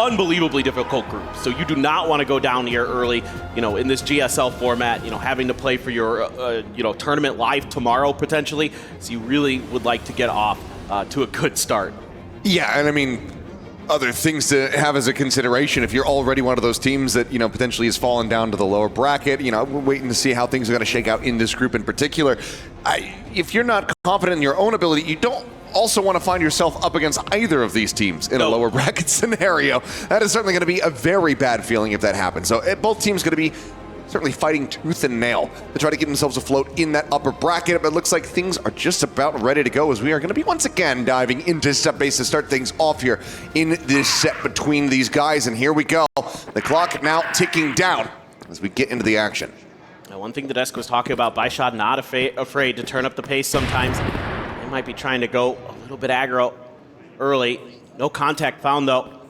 unbelievably difficult group. So you do not want to go down here early, you know, in this GSL format, you know, having to play for your, you know, tournament live tomorrow potentially. So you really would like to get off to a good start. Yeah, and I mean, other things to have as a consideration if you're already one of those teams that, you know, potentially has fallen down to the lower bracket. You know, we're waiting to see how things are going to shake out in this group in particular. If you're not confident in your own ability, you don't also want to find yourself up against either of these teams in a lower bracket scenario. That is certainly going to be a very bad feeling if that happens. So both teams going to be certainly fighting tooth and nail to try to get themselves afloat in that upper bracket. But it looks like things are just about ready to go as we are going to be once again diving into sub-base to start things off here in this set between these guys. And here we go. The clock now ticking down as we get into the action. Now, one thing the desk was talking about, BaiSha not afraid to turn up the pace sometimes. They might be trying to go a little bit aggro early. No contact found though.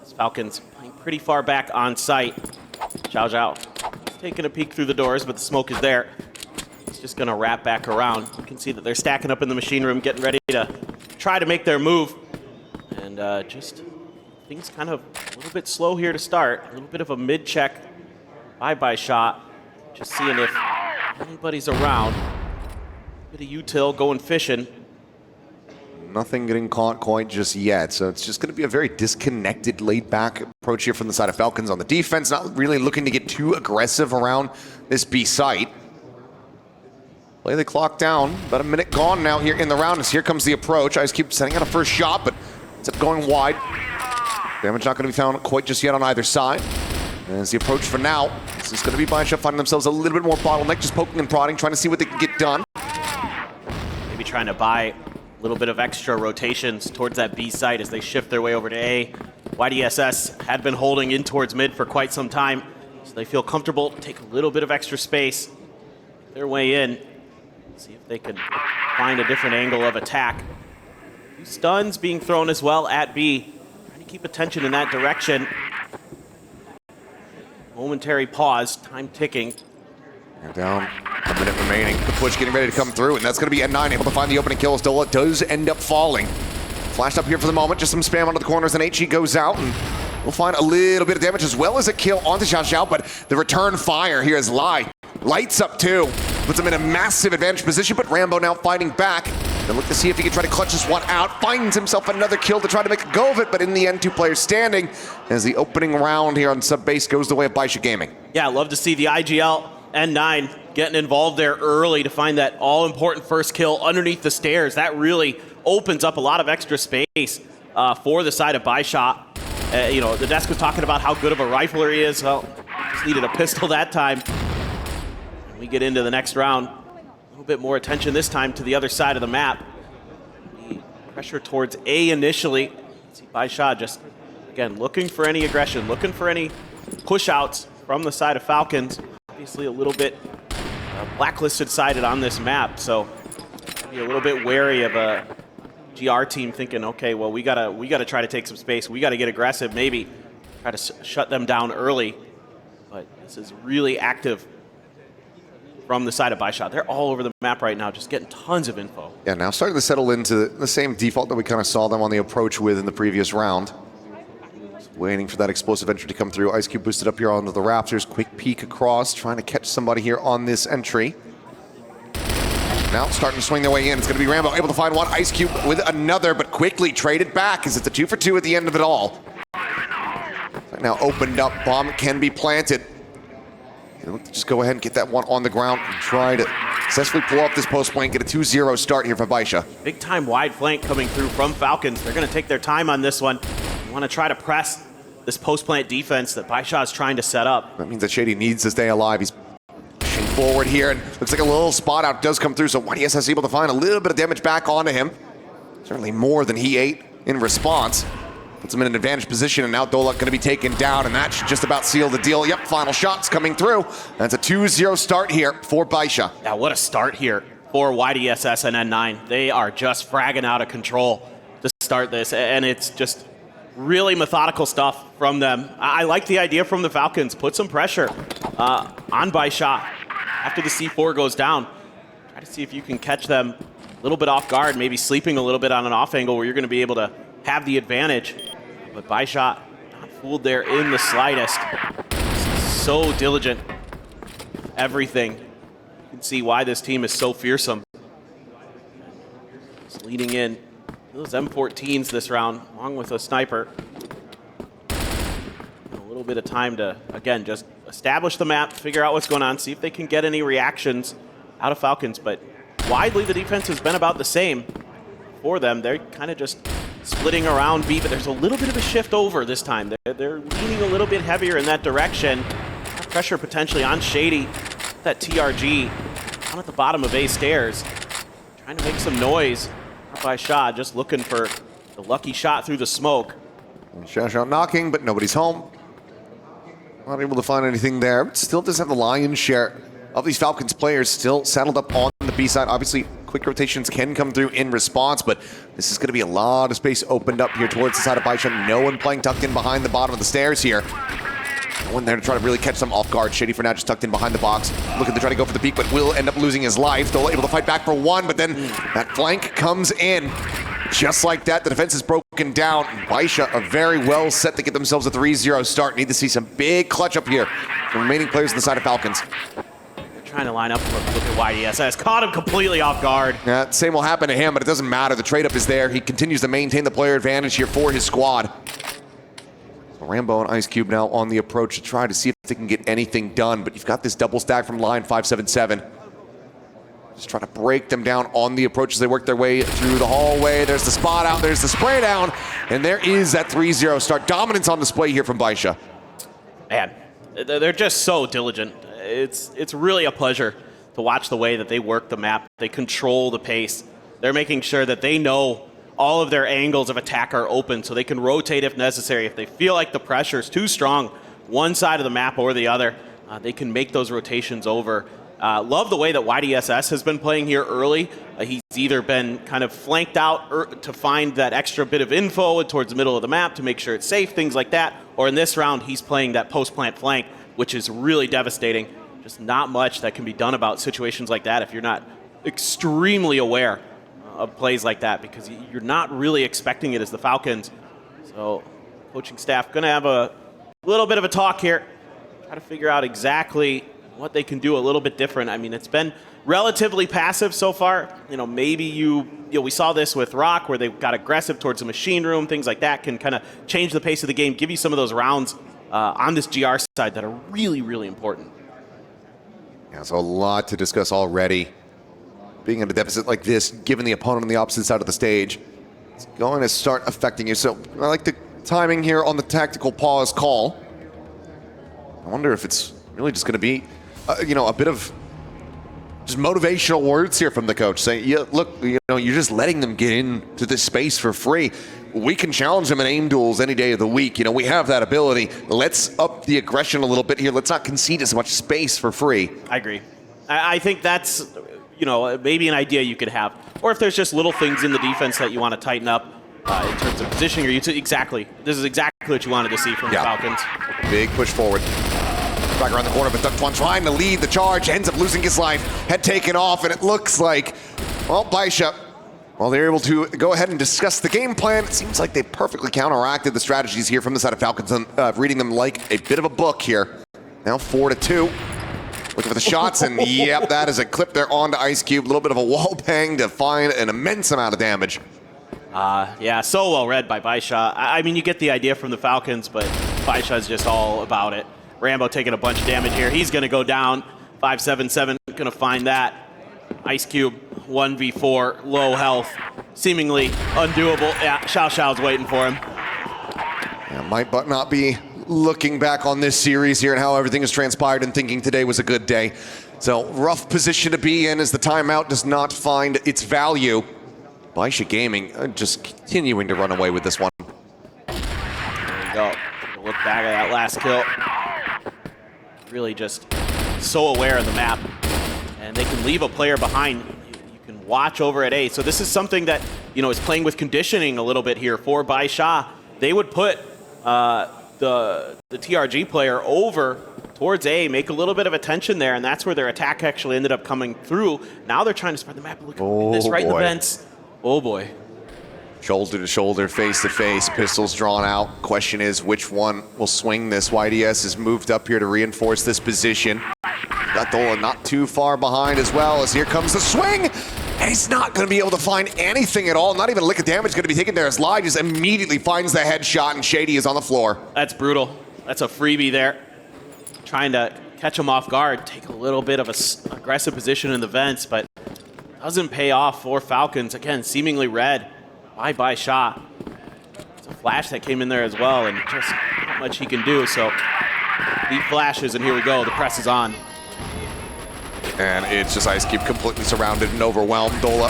This Falcons playing pretty far back on site. Zhao taking a peek through the doors, but the smoke is there. He's just gonna wrap back around. You can see that they're stacking up in the machine room, getting ready to try to make their move. And just things kind of a little bit slow here to start. A little bit of a mid-check by BaiSha. Just seeing if anybody's around. Bit of util going fishing. Nothing getting caught quite just yet, so it's just going to be a very disconnected, laid-back approach here from the side of Falcons on the defense, not really looking to get too aggressive around this B site. Play the clock down, about a minute gone now here in the round as here comes the approach. IceCube setting out a first shot, but ends up going wide. Damage not going to be found quite just yet on either side. And as the approach for now, this is going to be BaiSha finding themselves a little bit more bottleneck, just poking and prodding, trying to see what they can get done. Maybe trying to buy a little bit of extra rotations towards that B site as they shift their way over to A. YDSS had been holding in towards mid for quite some time, so they feel comfortable to take a little bit of extra space. Their way in, see if they can find a different angle of attack. Two stuns being thrown as well at B. Trying to keep attention in that direction. Momentary pause, time ticking. They're down, a minute remaining. The push getting ready to come through, and that's going to be N9 able to find the opening kill. Still, it does end up falling. Flashed up here for the moment, just some spam onto the corners, and HE goes out, and we'll find a little bit of damage as well as a kill onto Zhao, but the return fire here is Lai. Lights up too, puts him in a massive advantage position, but Rambo now fighting back. They'll look to see if he can try to clutch this one out, finds himself another kill to try to make a go of it, but in the end, two players standing as the opening round here on sub-base goes the way of BaiSha Gaming. Yeah, I love to see the IGL N9 getting involved there early to find that all-important first kill underneath the stairs. That really opens up a lot of extra space for the side of BaiSha. You know, the desk was talking about how good of a rifler he is. Well, just needed a pistol that time. We get into the next round. A little bit more attention this time to the other side of the map. The pressure towards A initially. See BaiSha just, again, looking for any aggression, looking for any push-outs from the side of Falcons. Obviously a little bit blacklisted sided on this map, so be a little bit wary of a GR team thinking, okay, well, we gotta try to take some space. We gotta get aggressive, maybe try to shut them down early. But this is really active from the side of BaiSha. They're all over the map right now, just getting tons of info. Yeah, now starting to settle into the same default that we kind of saw them on the approach with in the previous round. Just waiting for that explosive entry to come through. IceCube boosted up here onto the Raptors. Quick peek across, trying to catch somebody here on this entry. Now starting to swing their way in. It's going to be Rambo able to find one. IceCube with another, but quickly traded back as it's a 2-for-2 at the end of it all. Right now opened up. Bomb can be planted. Just go ahead and get that one on the ground and try to successfully pull off this post flank, get a 2-0 start here for BaiSha. Big time wide flank coming through from Falcons. They're going to take their time on this one. They want to try to press this post plant defense that BaiSha is trying to set up. That means that Shady needs to stay alive. He's pushing forward here, and looks like a little spot out does come through, so YDSS is able to find a little bit of damage back onto him. Certainly more than he ate in response. Puts him in an advantage position, and now Dolak going to be taken down, and that should just about seal the deal. Yep, final shots coming through. That's a 2-0 start here for BaiSha. Yeah, what a start here for YDSS and N9. They are just fragging out of control to start this, and it's just really methodical stuff from them. I like the idea from the Falcons. Put some pressure on BaiSha after the C4 goes down. Try to see if you can catch them a little bit off guard, maybe sleeping a little bit on an off angle where you're going to be able to have the advantage. But BaiSha not fooled there in the slightest. So diligent. Everything. You can see why this team is so fearsome. It's leading in those M14s this round, along with a sniper. A little bit of time to, again, just establish the map, figure out what's going on, see if they can get any reactions out of Falcons. But widely, the defense has been about the same for them. They're kind of just splitting around B, but there's a little bit of a shift over this time. They're leaning a little bit heavier in that direction. Pressure potentially on Shady. That TRG down at the bottom of A stairs. Trying to make some noise. BaiSha just looking for the lucky shot through the smoke. Shao knocking, but nobody's home. Not able to find anything there. But still does have the lion's share of these Falcons players still saddled up on the B side. Obviously, quick rotations can come through in response, but this is going to be a lot of space opened up here towards the side of BaiSha. No one playing tucked in behind the bottom of the stairs here. No one there to try to really catch them off guard. Shady for now just tucked in behind the box. Looking to try to go for the peak, but will end up losing his life. They'll able to fight back for one, but then that flank comes in. Just like that, the defense is broken down. BaiSha are very well set to get themselves a 3-0 start. Need to see some big clutch up here from remaining players on the side of Falcons. Trying to line up for a look at YDSS. Caught him completely off guard. Yeah, same will happen to him, but it doesn't matter. The trade-up is there. He continues to maintain the player advantage here for his squad. So Rambo and IceCube now on the approach to try to see if they can get anything done, but you've got this double stack from line 577. Just trying to break them down on the approach as they work their way through the hallway. There's the spot out, there's the spray down, and there is that 3-0 start. Dominance on display here from BaiSha. Man, they're just so diligent. It's really a pleasure to watch the way that they work the map. They control the pace. They're making sure that they know all of their angles of attack are open so they can rotate if necessary. If they feel like the pressure is too strong, one side of the map or the other, they can make those rotations over. Love the way that YDSS has been playing here early. He's either been kind of flanked out to find that extra bit of info towards the middle of the map to make sure it's safe, things like that. Or in this round, he's playing that post-plant flank, which is really devastating. Just not much that can be done about situations like that if you're not extremely aware of plays like that, because you're not really expecting it as the Falcons. So coaching staff going to have a little bit of a talk here, try to figure out exactly what they can do a little bit different. I mean, it's been relatively passive so far. You know, maybe we saw this with Rock where they got aggressive towards the machine room. Things like that can kind of change the pace of the game, give you some of those rounds on this GR side that are really, really important. Yeah, so a lot to discuss already. Being in a deficit like this, given the opponent on the opposite side of the stage, it's going to start affecting you. So I like the timing here on the tactical pause call. I wonder if it's really just going to be, a bit of just motivational words here from the coach saying, yeah, look, you're just letting them get into this space for free. We can challenge them in aim duels any day of the week. We have that ability. Let's up the aggression a little bit here. Let's not concede as much space for free. I agree. I think that's, maybe an idea you could have. Or if there's just little things in the defense that you want to tighten up in terms of positioning or exactly. This is exactly what you wanted to see from the Falcons. Big push forward. Back around the corner, but Duck One trying to lead the charge, ends up losing his life, head taken off, and it looks like, well, BaiSha, well, they're able to go ahead and discuss the game plan. It seems like they perfectly counteracted the strategies here from the side of Falcons, reading them like a bit of a book here. Now 4-2. Looking for the shots, and yep, that is a clip there onto IceCube. A little bit of a wall bang to find an immense amount of damage. Yeah, so well read by BaiSha. I mean, you get the idea from the Falcons, but BaiSha is just all about it. Rambo taking a bunch of damage here. He's going to go down. 577 going to find that. IceCube 1v4, low health, seemingly undoable. Yeah, Xiao's waiting for him. Yeah, might but not be looking back on this series here and how everything has transpired and thinking today was a good day. So rough position to be in as the timeout does not find its value. BaiSha Gaming just continuing to run away with this one. There we go. Look back at that last kill. Really just so aware of the map, and they can leave a player behind. You can watch over at A. So this is something that is playing with conditioning a little bit here for BaiSha. They would put the TRG player over towards A, make a little bit of a tension there, and that's where their attack actually ended up coming through. Now they're trying to spread the map. Look at this right in the vents. Oh boy. Shoulder to shoulder, face to face, pistols drawn out. Question is, which one will swing this? YDS has moved up here to reinforce this position. Got Dola not too far behind as well, as here comes the swing. And he's not going to be able to find anything at all. Not even a lick of damage going to be taken there as Lai just immediately finds the headshot, and Shady is on the floor. That's brutal. That's a freebie there. Trying to catch him off guard, take a little bit of a aggressive position in the vents, but doesn't pay off for Falcons. Again, seemingly red by BaiSha. It's a flash that came in there as well, and just not much he can do. So deep flashes, and here we go. The press is on. And it's just Ice Cube completely surrounded and overwhelmed. Dola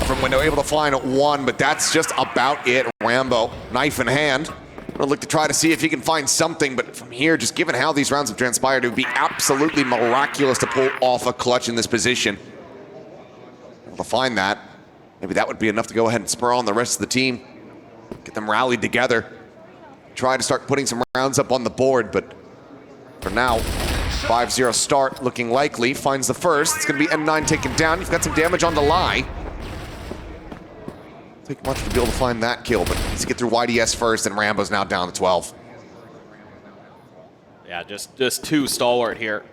from window able to find one, but that's just about it. Rambo, knife in hand. Gonna look to try to see if he can find something, but from here, just given how these rounds have transpired, it would be absolutely miraculous to pull off a clutch in this position. Able to find that. Maybe that would be enough to go ahead and spur on the rest of the team. Get them rallied together. Try to start putting some rounds up on the board, but for now, 5-0 start looking likely. Finds the first. It's going to be N9 taken down. You've got some damage on the Lai. Take much to be able to find that kill, but needs to get through YDS first, and Rambo's now down to 12. Yeah, just too stalwart here.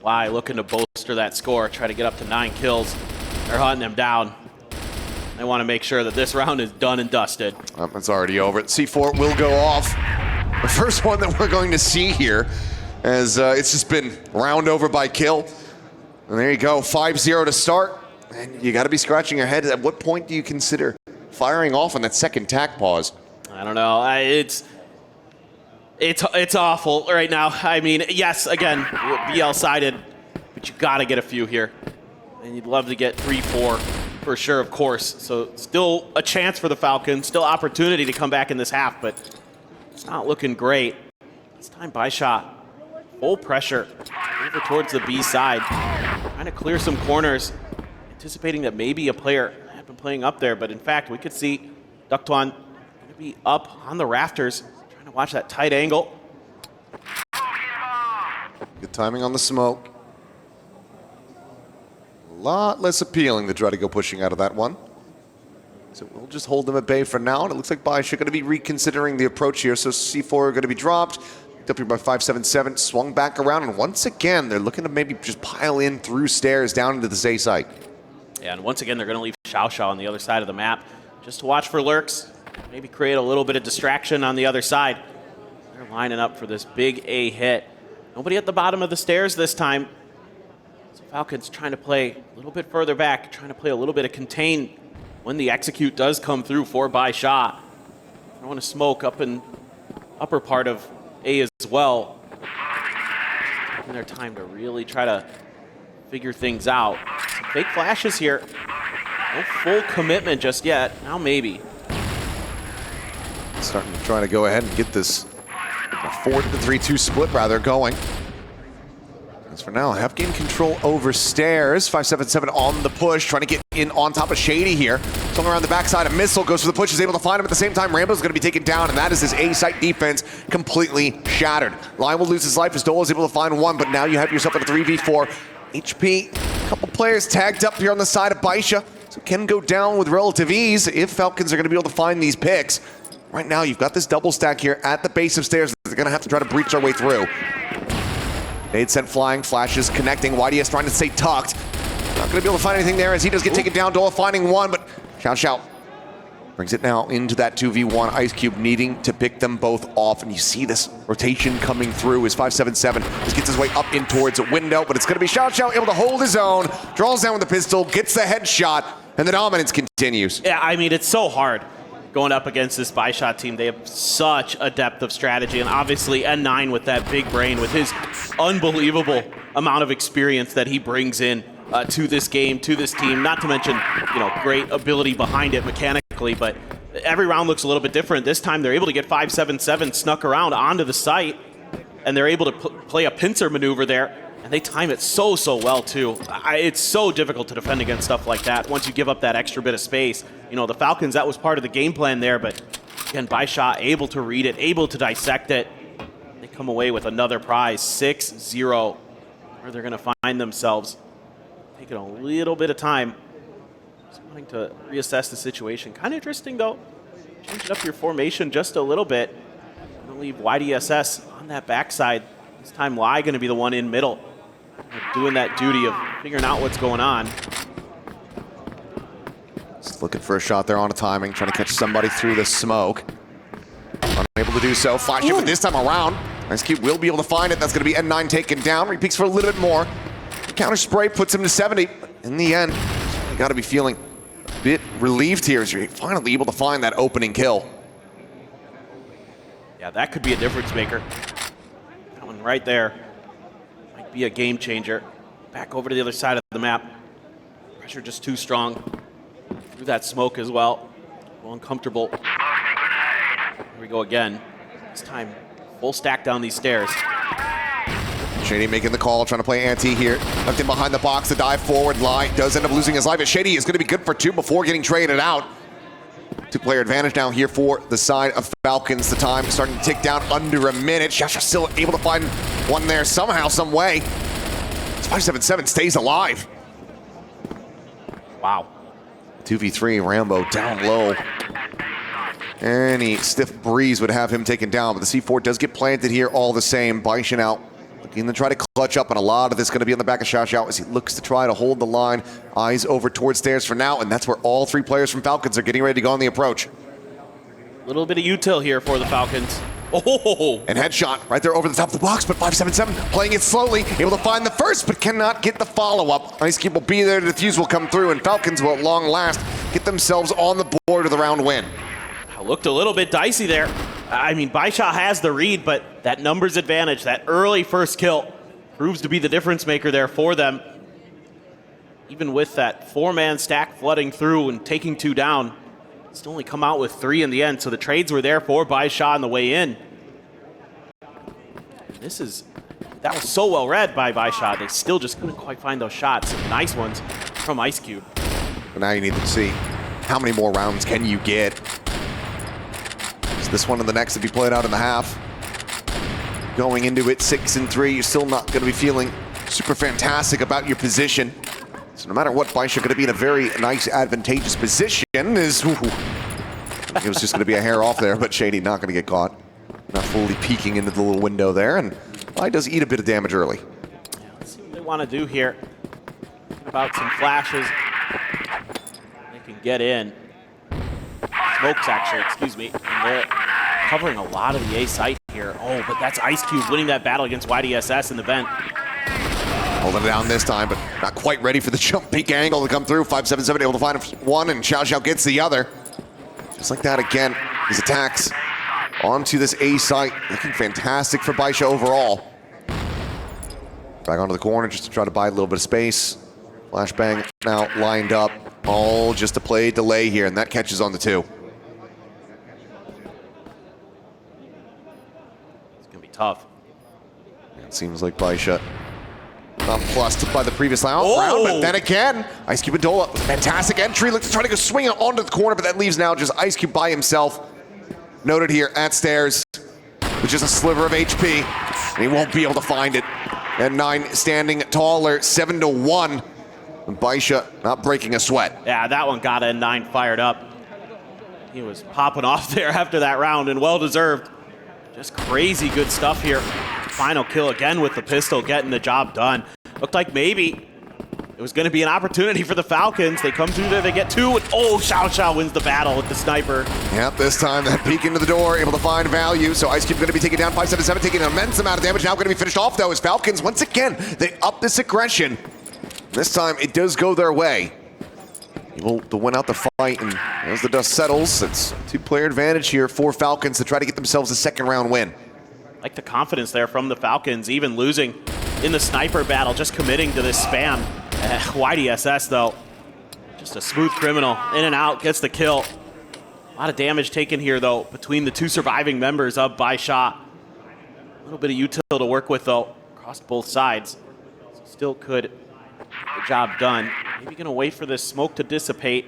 Lai looking to bolster that score, try to get up to 9 kills. They're hunting him down. They want to make sure that this round is done and dusted. It's already over. C4 will go off. The first one that we're going to see here, as it's just been round over by kill. And there you go, 5-0 to start. And you got to be scratching your head. At what point do you consider firing off on that second tack pause? I don't know. It's awful right now. I mean, yes, again, BL-sided, but you got to get a few here. And you'd love to get 3-4 for sure, of course. So still a chance for the Falcons, still opportunity to come back in this half, but it's not looking great. This time BaiSha, full pressure over towards the B side, trying to clear some corners, anticipating that maybe a player had been playing up there, but in fact, we could see Ductuan going to be up on the rafters, trying to watch that tight angle. Good timing on the smoke. A lot less appealing to try to go pushing out of that one. So we'll just hold them at bay for now, and it looks like BaiSha going to be reconsidering the approach here. So C4 are going to be dropped. Up here by 577, swung back around, and once again, they're looking to maybe just pile in through stairs down into the Z site. Yeah, and once again, they're going to leave Xiao on the other side of the map just to watch for lurks, maybe create a little bit of distraction on the other side. They're lining up for this big A hit. Nobody at the bottom of the stairs this time. So Falcons trying to play a little bit further back, trying to play a little bit of contain when the execute does come through for BaiSha. I want to smoke up in upper part of A as well. Taking their time to really try to figure things out. Some fake flashes here. No full commitment just yet. Now maybe. Starting to try to go ahead and get this 4-3-2 split rather going. As for now, have gained control over stairs. 577 on the push, trying to get in on top of Shady here. Swung around the backside, a missile goes for the push, is able to find him at the same time. Rambo's going to be taken down, and that is his A-site defense completely shattered. Lion will lose his life as Dole is able to find one, but now you have yourself at a 3v4. HP, a couple players tagged up here on the side of BaiSha, so can go down with relative ease if Falcons are going to be able to find these picks. Right now, you've got this double stack here at the base of stairs. They're going to have to try to breach their way through. Nade sent flying, flashes connecting. YDS trying to stay tucked. Not going to be able to find anything there as he does get taken down. Dola finding one, but Xiao brings it now into that 2v1. Ice Cube needing to pick them both off, and you see this rotation coming through as 577 just gets his way up in towards a window, but it's going to be Xiao able to hold his own, draws down with the pistol, gets the headshot, and the dominance continues. Yeah, I mean, it's so hard going up against this BaiSha team. They have such a depth of strategy, and obviously N9 with that big brain, with his unbelievable amount of experience that he brings in to this game, to this team, not to mention, you know, great ability behind it mechanically, but every round looks a little bit different. This time they're able to get 577 snuck around onto the site, and they're able to play a pincer maneuver there, and they time it so well too. It's so difficult to defend against stuff like that once you give up that extra bit of space. You know, the Falcons, that was part of the game plan there, but again, BaiSha able to read it, able to dissect it. They come away with another prize, 6-0, where they're going to find themselves taking a little bit of time Just wanting to reassess the situation. Kind of interesting, though. Changing up your formation just a little bit. I'm going to leave YDSS on that backside. This time, Lai going to be the one in middle. Doing that duty of figuring out what's going on. Just looking for a shot there on a timing, trying to catch somebody through the smoke. Unable to do so. Flash it, but this time around, IceCube will be able to find it. That's going to be N9 taken down. Repeaks for a little bit more. The counter spray puts him to 70. But in the end, you got to be feeling a bit relieved here as you're finally able to find that opening kill. Yeah, that could be a difference maker. That one right there might be a game changer. Back over to the other side of the map. Pressure just too strong. Through that smoke as well. A little uncomfortable. Here we go again. This time, full stack down these stairs. Shady making the call, trying to play anti here. Left him behind the box to dive forward. Lai does end up losing his life, but Shady is going to be good for 2 before getting traded out. 2-player advantage now here for the side of Falcons. The time starting to tick down under a minute. Shasha still able to find one there somehow, some way. 577 stays alive. Wow. 2v3, Rambo down low. Any stiff breeze would have him taken down, but the C4 does get planted here all the same. BaiSha out, looking to try to clutch up, and a lot of this going to be on the back of Xiaoxiao as he looks to try to hold the line. Eyes over towards stairs for now, and that's where all 3 players from Falcons are getting ready to go on the approach. A little bit of util here for the Falcons. Oh! And headshot right there over the top of the box, but 577 playing it slowly, able to find the first, but cannot get the follow-up. IceCube will be there, the defuse will come through, and Falcons will at long last get themselves on the board with a round win. Looked a little bit dicey there. I mean, BaiSha has the read, but that numbers advantage, that early first kill, proves to be the difference maker there for them. Even with that 4-man stack flooding through and taking 2 down, still only come out with 3 in the end, so the trades were there for BaiSha on the way in. That was so well read by BaiSha. They still just couldn't quite find those shots. Nice ones from IceCube. But now you need to see how many more rounds can you get. This one and the next to be played out in the half. Going into it 6-3, you're still not going to be feeling super fantastic about your position. So no matter what, BaiSha going to be in a very nice, advantageous position. It was just going to be a hair off there, but Shady not going to get caught. Not fully peeking into the little window there, and Lai does eat a bit of damage early. Yeah, let's see what they want to do here. Thinking about some flashes. They can get in. Smokes, actually, excuse me. And they're covering a lot of the A site here. Oh, but that's IceCube winning that battle against YDSS in the vent. Holding it down this time, but not quite ready for the jump peak angle to come through. 577 able to find one, and Xiaoxiao gets the other. Just like that again, his attacks onto this A site. Looking fantastic for BaiSha overall. Back onto the corner just to try to buy a little bit of space. Flashbang now lined up. All just to play delay here, and that catches on the 2. Tough. It seems like BaiSha nonplussed by the previous round, but then again, IceCube and Dola, fantastic entry. Looks to try to go swing it onto the corner, but that leaves now just IceCube by himself. Noted here at stairs with just a sliver of HP, and he won't be able to find it. N9 standing taller, 7-1. And BaiSha not breaking a sweat. Yeah, that one got N9 fired up. He was popping off there after that round, and well-deserved. Just crazy good stuff here. Final kill again with the pistol, getting the job done. Looked like maybe it was going to be an opportunity for the Falcons. They come through there, they get 2, and oh, Xiaoxiao wins the battle with the sniper. Yep, this time that peek into the door, able to find value. So IceCube going to be taken down 577, taking an immense amount of damage. Now going to be finished off though as Falcons, once again, they up this aggression. This time it does go their way. Able to win out the fight, and as the dust settles, it's a 2-player advantage here for Falcons to try to get themselves a 2nd round win. Like the confidence there from the Falcons, even losing in the sniper battle, just committing to this spam. YDSS though, just a smooth criminal, in and out, gets the kill. A lot of damage taken here though, between the 2 surviving members of BaiSha. A little bit of util to work with though, across both sides. So still could get the job done. Maybe gonna wait for this smoke to dissipate.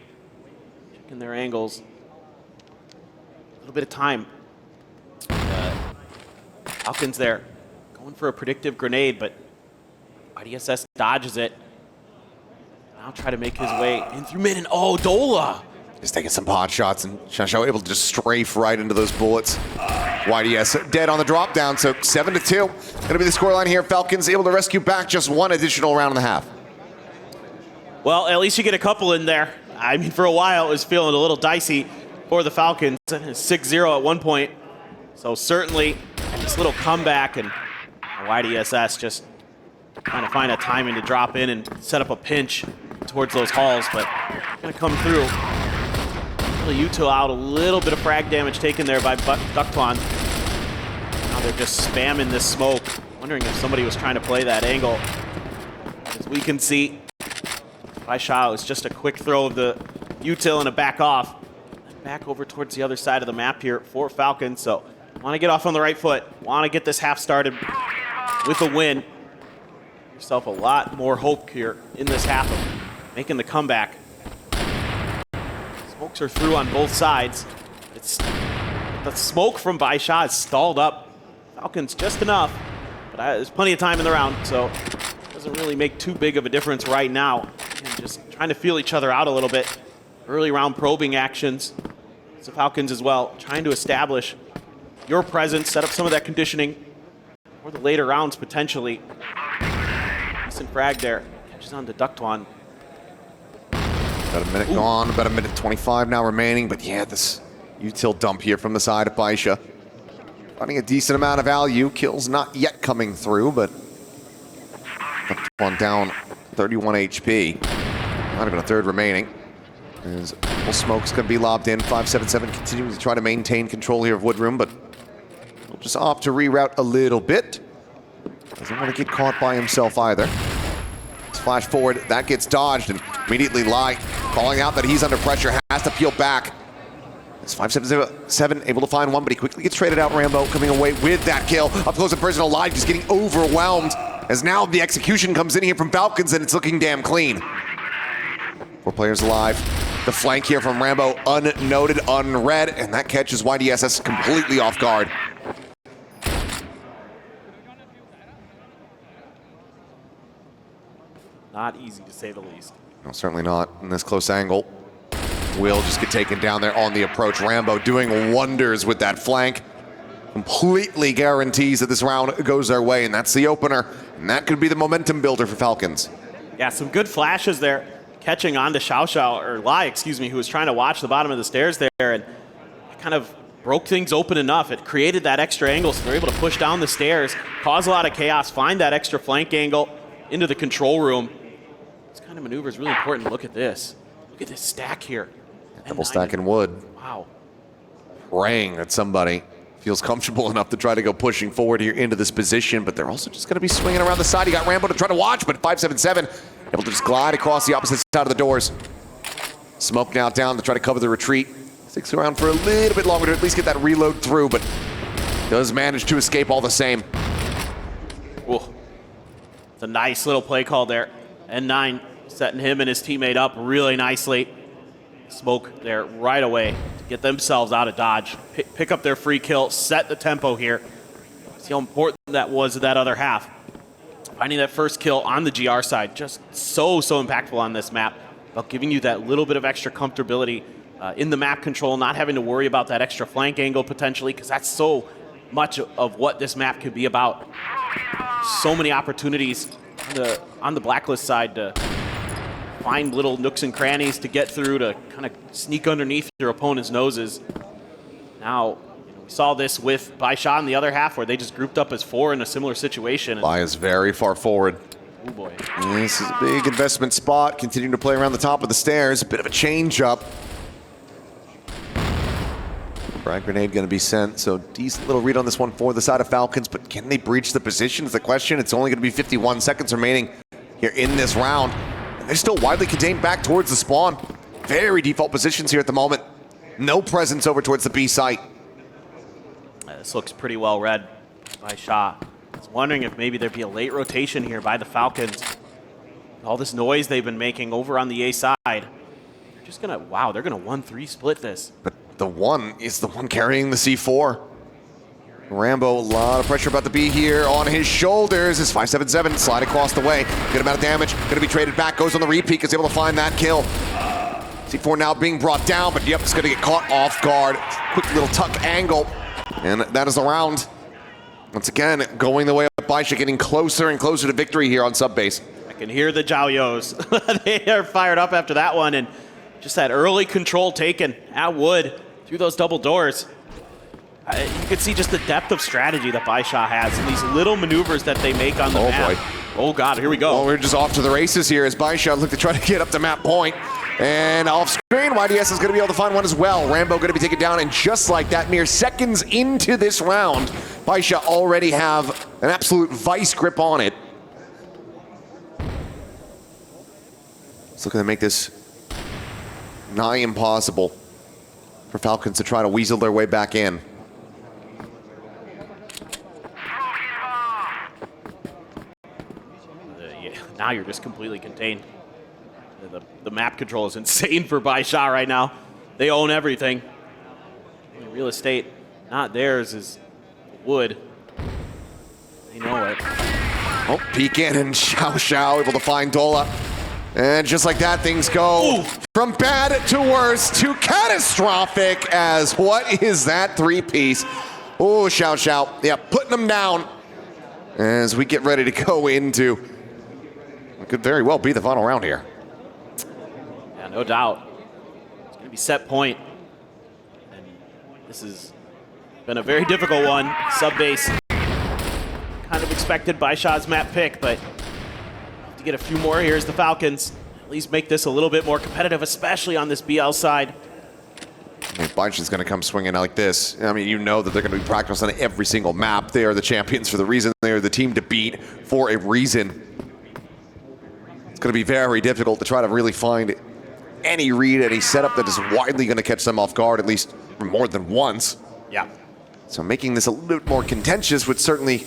Checking their angles. A little bit of time. Falcons there, going for a predictive grenade, but YDSS dodges it. Now try to make his way in through mid, and oh, Dola! He's taking some pot shots, and Shasho able to just strafe right into those bullets. YDS dead on the drop down, so 7-2. Gonna be the scoreline here. Falcons able to rescue back just one additional round and a half. Well, at least you get a couple in there. I mean, for a while, it was feeling a little dicey for the Falcons. 6-0 at one point. So certainly, this little comeback, and YDSS just trying to find a timing to drop in and set up a pinch towards those halls, but gonna come through. Really util out, a little bit of frag damage taken there by Ducktwan. Now they're just spamming this smoke. Wondering if somebody was trying to play that angle. As we can see, BaiSha was just a quick throw of the util and a back off. Back over towards the other side of the map here for Falcons. So want to get off on the right foot. Want to get this half started with a win. Give yourself a lot more hope here in this half of making the comeback. Smokes are through on both sides. The smoke from BaiSha is stalled up Falcons just enough, but there's plenty of time in the round, so it doesn't really make too big of a difference right now. And just trying to feel each other out a little bit. Early round probing actions. So Falcons as well, trying to establish your presence, set up some of that conditioning for the later rounds potentially. Decent frag there. Catches on to Ducktwan. About a minute gone, about a minute 25 now remaining, but yeah, this util dump here from the side of BaiSha. Finding a decent amount of value. Kills not yet coming through, but Ducktwan down 31 HP. Not even a third remaining. As full smoke's going to be lobbed in. 577 continuing to try to maintain control here of Woodroom, but he'll just opt to reroute a little bit. Doesn't want to get caught by himself either. Let's flash forward. That gets dodged, and immediately Lai calling out that he's under pressure, has to peel back. It's 577 able to find one, but he quickly gets traded out. Rambo coming away with that kill. Up close and personal, Lai just getting overwhelmed as now the execution comes in here from Falcons, and it's looking damn clean. 4 players alive. The flank here from Rambo, unnoted, unread, and that catches YDSS completely off guard. Not easy to say the least. No, certainly not in this close angle. Will just get taken down there on the approach. Rambo doing wonders with that flank. Completely guarantees that this round goes their way, and that's the opener. And that could be the momentum builder for Falcons. Yeah, some good flashes there. Catching on to Lai, who was trying to watch the bottom of the stairs there, and it kind of broke things open enough. It created that extra angle, so they're able to push down the stairs, cause a lot of chaos, find that extra flank angle into the control room. This kind of maneuver is really important. Look at this. Look at this stack here. Double stack in wood. Wow. Praying that somebody feels comfortable enough to try to go pushing forward here into this position, but they're also just going to be swinging around the side. You got Rambo to try to watch, but 577 able to just glide across the opposite side of the doors. Smoke now down to try to cover the retreat. Sticks around for a little bit longer to at least get that reload through, but does manage to escape all the same. Whoa. It's a nice little play call there. N9 setting him and his teammate up really nicely. Smoke there right away to get themselves out of dodge. Pick up their free kill, set the tempo here. See how important that was to that other half. Finding that first kill on the GR side, just so impactful on this map, about giving you that little bit of extra comfortability in the map control, not having to worry about that extra flank angle potentially, because that's so much of what this map could be about. So many opportunities on the Blacklist side to find little nooks and crannies to get through, to kind of sneak underneath your opponent's noses. Now, we saw this with BaiSha in the other half, where they just grouped up as 4 in a similar situation. Bai is very far forward. Oh boy. This is a big investment spot, continuing to play around the top of the stairs. A bit of a change up. Frag grenade going to be sent, so decent little read on this one for the side of Falcons, but can they breach the position is the question. It's only going to be 51 seconds remaining here in this round. And they're still widely contained back towards the spawn. Very default positions here at the moment. No presence over towards the B site. This looks pretty well read by Shaw. I was wondering if maybe there'd be a late rotation here by the Falcons. All this noise they've been making over on the A side. They're just gonna, wow, they're gonna 1-3 split this. But the one is the one carrying the C4. Rambo, a lot of pressure about to be here on his shoulders. His 577 slide across the way. Good amount of damage. Going to be traded back. Goes on the repeat. Is able to find that kill. C4 now being brought down, but yep, it's going to get caught off guard. Quick little tuck angle. And that is the round. Once again, going the way of BaiSha, getting closer and closer to victory here on sub base. I can hear the Jiaoyos. They are fired up after that one, and just that early control taken at Wood through those double doors. You can see just the depth of strategy that BaiSha has and these little maneuvers that they make on the map. Boy. Oh God, here we go. Well, we're just off to the races here as BaiSha look to try to get up to map point. And off screen, YDS is going to be able to find one as well. Rambo going to be taken down, and just like that, mere seconds into this round, BaiSha already have an absolute vice grip on it. It's looking to make this nigh impossible for Falcons to try to weasel their way back in. Now you're just completely contained. The map control is insane for BaiSha right now. They own everything. Real estate, not theirs, is Wood. They know it. Oh, peek in and Xiao able to find Dola. And just like that, things go from bad to worse to catastrophic as what is that three-piece? Oh, Xiao. Yeah, putting them down as we get ready to go into what could very well be the final round here. Yeah, no doubt. It's going to be set point. And this has been a very difficult one. Sub-base kind of expected BaiSha's map pick, but to get a few more, here's the Falcons. At least make this a little bit more competitive, especially on this BL side. If BaiSha's going to come swinging like this, I mean, you know that they're going to be practiced on every single map. They are the champions for the reason. They are the team to beat for a reason. It's going to be very difficult to try to really find any read, any setup that is widely going to catch them off guard, at least more than once. Yeah. So making this a little bit more contentious would certainly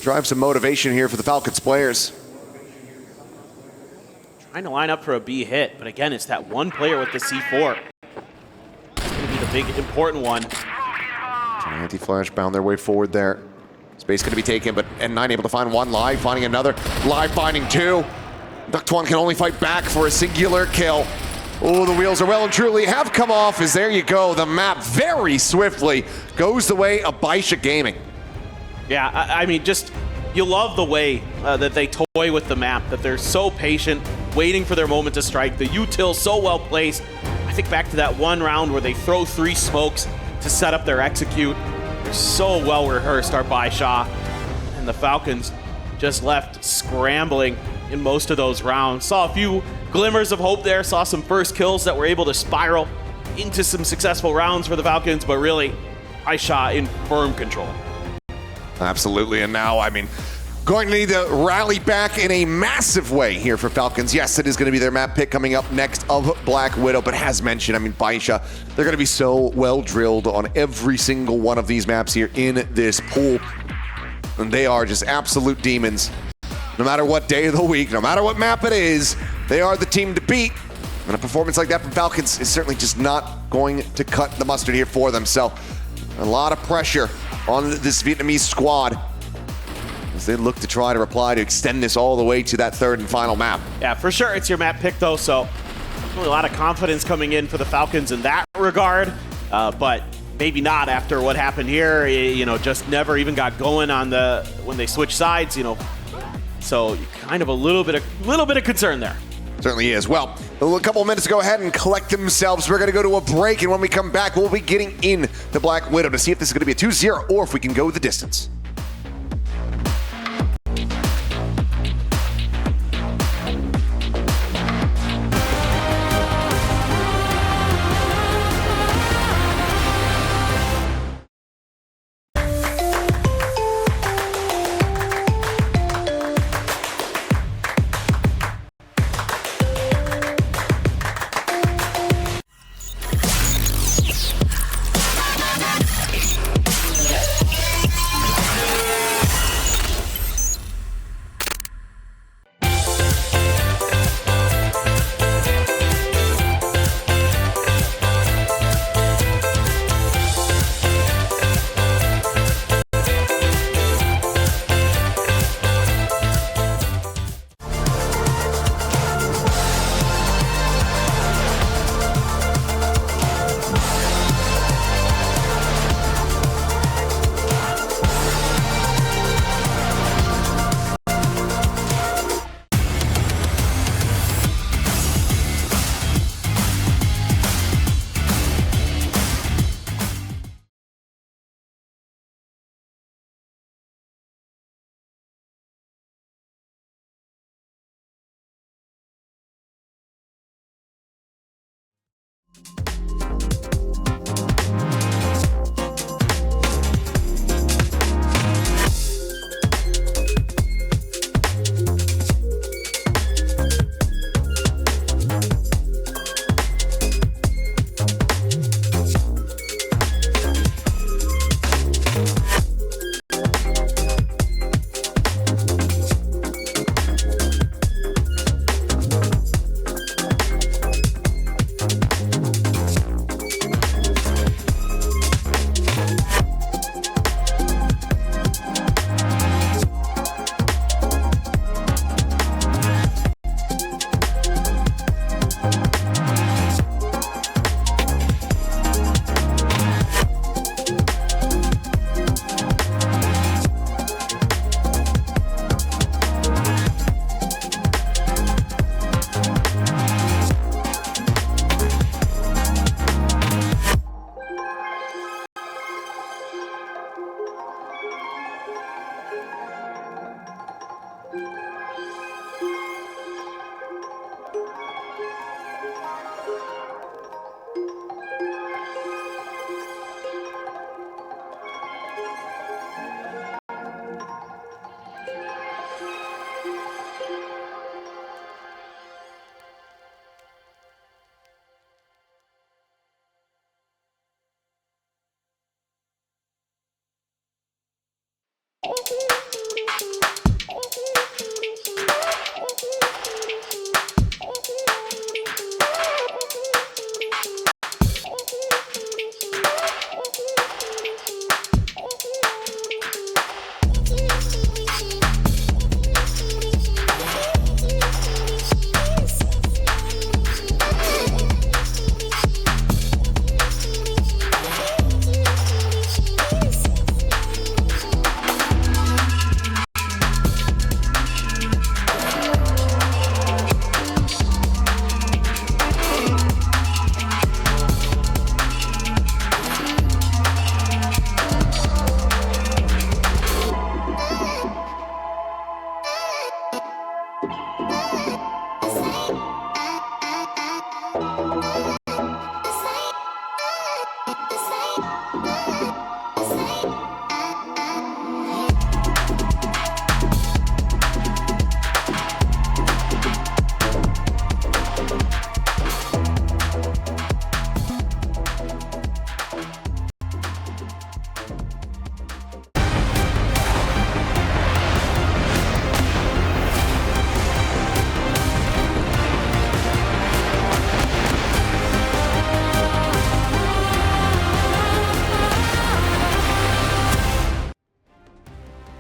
drive some motivation here for the Falcons players. Trying to line up for a B hit, but again, it's that one player with the C4. It's going to be the big, important one. Anti-flash bound their way forward there. Space going to be taken, but N9 able to find one live, finding another, live finding two. Duck1 can only fight back for a singular kill. Oh, the wheels are well and truly have come off as there you go. The map very swiftly goes the way of BaiSha Gaming. Yeah, I mean, just, you love the way that they toy with the map, that they're so patient, waiting for their moment to strike. The util so well placed. I think back to that one round where they throw 3 smokes to set up their execute. They're so well rehearsed, our BaiSha. And the Falcons just left scrambling in most of those rounds. Saw a few glimmers of hope there, saw some first kills that were able to spiral into some successful rounds for the Falcons, but really, BaiSha in firm control. Absolutely, and now, I mean, going to need to rally back in a massive way here for Falcons. Yes, it is going to be their map pick coming up next of Black Widow, but as mentioned, I mean, BaiSha, they're going to be so well drilled on every single one of these maps here in this pool. And they are just absolute demons. No matter what day of the week, no matter what map it is, they are the team to beat. And a performance like that from Falcons is certainly just not going to cut the mustard here for them. So a lot of pressure on this Vietnamese squad as they look to try to reply to extend this all the way to that third and final map. Yeah, for sure it's your map pick though, so really a lot of confidence coming in for the Falcons in that regard, but maybe not after what happened here. You know, just never even got going on when they switched sides, you know. So kind of a little bit of concern there. Certainly is. Well, a couple of minutes to go ahead and collect themselves. We're going to go to a break, and when we come back, we'll be getting in the Black Widow to see if this is going to be a 2-0 or if we can go the distance.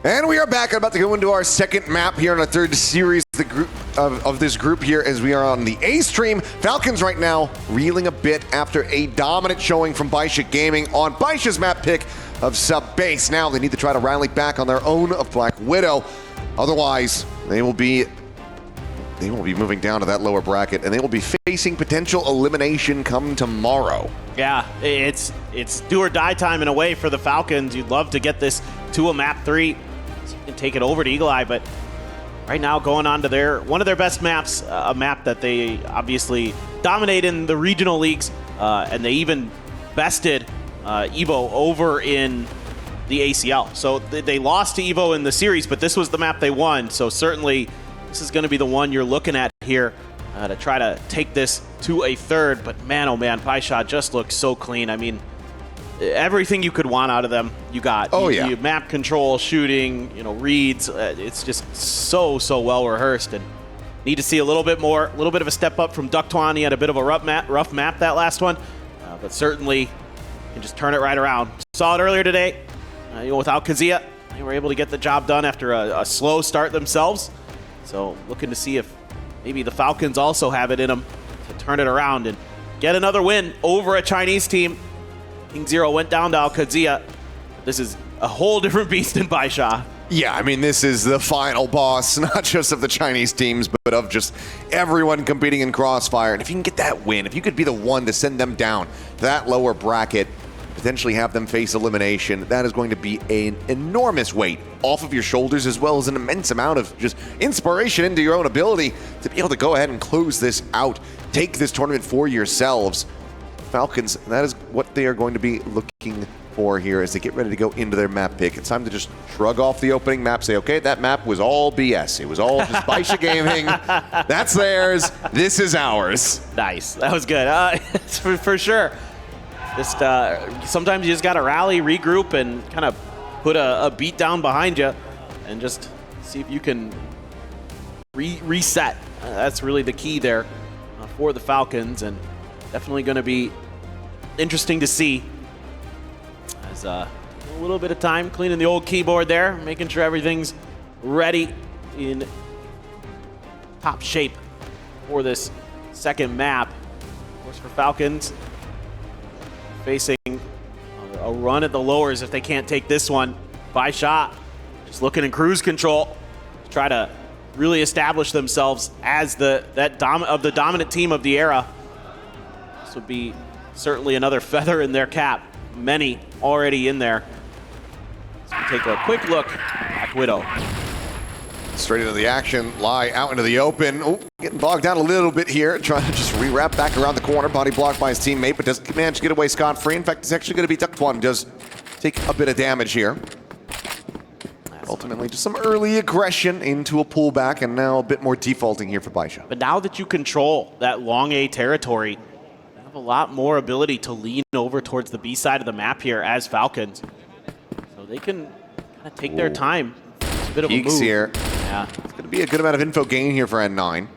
And we are back. I'm about to go into our second map here in our third series of this group here as we are on the A stream. Falcons right now reeling a bit after a dominant showing from BaiSha Gaming on BaiSha's map pick of sub base. Now they need to try to rally back on their own of Black Widow. Otherwise, they will be moving down to that lower bracket and they will be facing potential elimination come tomorrow. Yeah, it's do or die time in a way for the Falcons. You'd love to get this to a map 3 and take it over to Eagle Eye, but right now going on to one of their best maps, a map that they obviously dominate in the regional leagues, and they even bested Evo over in the ACL. So they lost to Evo in the series, but this was the map they won. So certainly this is going to be the one you're looking at here to try to take this to a third. But man, oh man, BaiSha just looks so clean. I mean, everything you could want out of them, you got. Oh, yeah. You map control, shooting, reads. It's just so well rehearsed, and need to see a little bit of a step up from Duck-Twan. He had a bit of a rough map that last one, but certainly can just turn it right around. Saw it earlier today. Without Kazuya, they were able to get the job done after a slow start themselves. So looking to see if maybe the Falcons also have it in them to turn it around and get another win over a Chinese team. KingZero went down to Kazuya. This is a whole different beast in BaiSha. Yeah, I mean, this is the final boss, not just of the Chinese teams, but of just everyone competing in CROSSFIRE. And if you can get that win, if you could be the one to send them down to that lower bracket, potentially have them face elimination, that is going to be an enormous weight off of your shoulders, as well as an immense amount of just inspiration into your own ability to be able to go ahead and close this out, take this tournament for yourselves. Falcons, that is what they are going to be looking for here as they get ready to go into their map pick. It's time to just shrug off the opening map, say, okay, that map was all BS. It was all just BaiSha Gaming. That's theirs. This is ours. Nice. That was good. For sure. Just sometimes you just got to rally, regroup, and kind of put a beat down behind you and just see if you can reset. That's really the key there for the Falcons, and definitely going to be interesting to see as a little bit of time cleaning the old keyboard there, making sure everything's ready in top shape for this second map. Of course, for Falcons, facing a run at the lowers if they can't take this one. BaiSha just looking in cruise control to try to really establish themselves as the dominant team of the era. This would be certainly another feather in their cap. Many already in there. So we take a quick look at Widow. Straight into the action, lie out into the open. Oh, getting bogged down a little bit here, trying to just rewrap back around the corner. Body blocked by his teammate, but doesn't manage to get away scot-free. In fact, it's actually going to be Duck-Twan who does take a bit of damage here. Ultimately, just some early aggression into a pullback, and now a bit more defaulting here for BaiSha. But now that you control that long A territory, you have a lot more ability to lean over towards the B side of the map here as Falcons. So they can kind of take their time, A bit of a Peeks move. here. Yeah. It's going to be a good amount of info gain here for N9.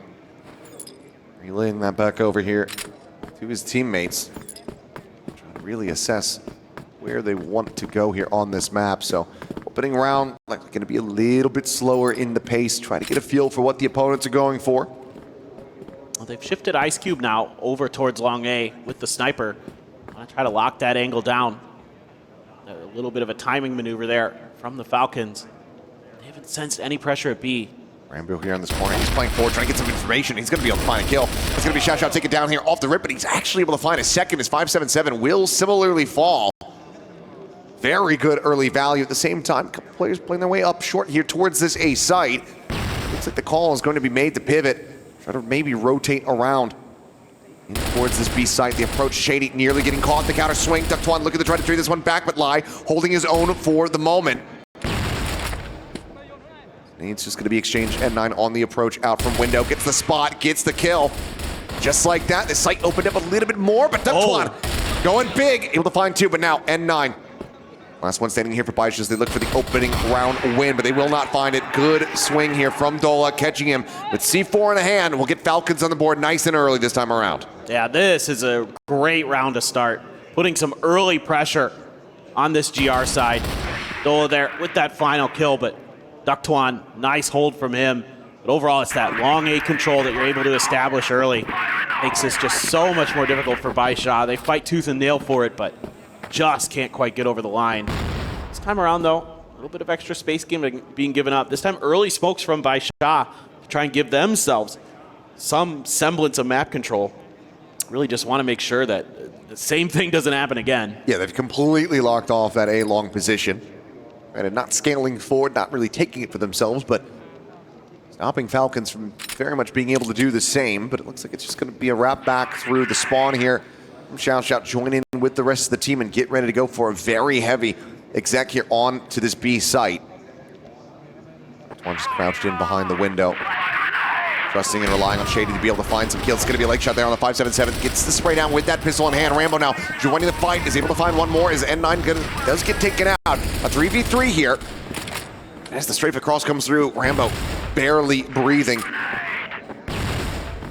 Relaying that back over here to his teammates. Trying to really assess where they want to go here on this map. So opening round, like going to be a little bit slower in the pace. Try to get a feel for what the opponents are going for. Well, they've shifted Ice Cube now over towards long A with the sniper. Want to try to lock that angle down. A little bit of a timing maneuver there from the Falcons. They haven't sensed any pressure at B. Rambo here on this corner. He's playing forward, trying to get some information. He's going to be able to find a kill. It's going to be Xiao take it down here off the rip, but he's actually able to find a second. His 577 will similarly fall. Very good early value. At the same time, a couple players playing their way up short here towards this A site. Looks like the call is going to be made to pivot. Try to maybe rotate around in towards this B site. The approach shady, nearly getting caught. The counter swing. Duck1 looking to try to trade this one back, but Lai holding his own for the moment. It's just going to be exchange. N9 on the approach out from window. Gets the spot, gets the kill. Just like that, the site opened up a little bit more, but Duck1 going big. Able to find two, but now N9. Last one standing here for BaiSha as they look for the opening round win, but they will not find it. Good swing here from Dola, catching him with C4 in the hand. We'll get Falcons on the board nice and early this time around. Yeah, this is a great round to start. Putting some early pressure on this GR side. Dola there with that final kill, but Duck1, nice hold from him. But overall, it's that long A control that you're able to establish early. Makes this just so much more difficult for BaiSha. They fight tooth and nail for it, but just can't quite get over the line. This time around, though, a little bit of extra space being given up. This time, early smokes from BaiSha to try and give themselves some semblance of map control. Really just want to make sure that the same thing doesn't happen again. Yeah, they've completely locked off that A long position. And not scaling forward, not really taking it for themselves, but stopping Falcons from very much being able to do the same. But it looks like it's just going to be a wrap back through the spawn here. Xiao join in with the rest of the team and get ready to go for a very heavy exec here on to this B site. One just crouched in behind the window. Trusting and relying on Shady to be able to find some kills. It's going to be a leg shot there on the 577. Gets the spray down with that pistol in hand. Rambo now joining the fight. Is able to find one more. Is N9 does get taken out. A 3v3 here. As the strafe across comes through, Rambo barely breathing.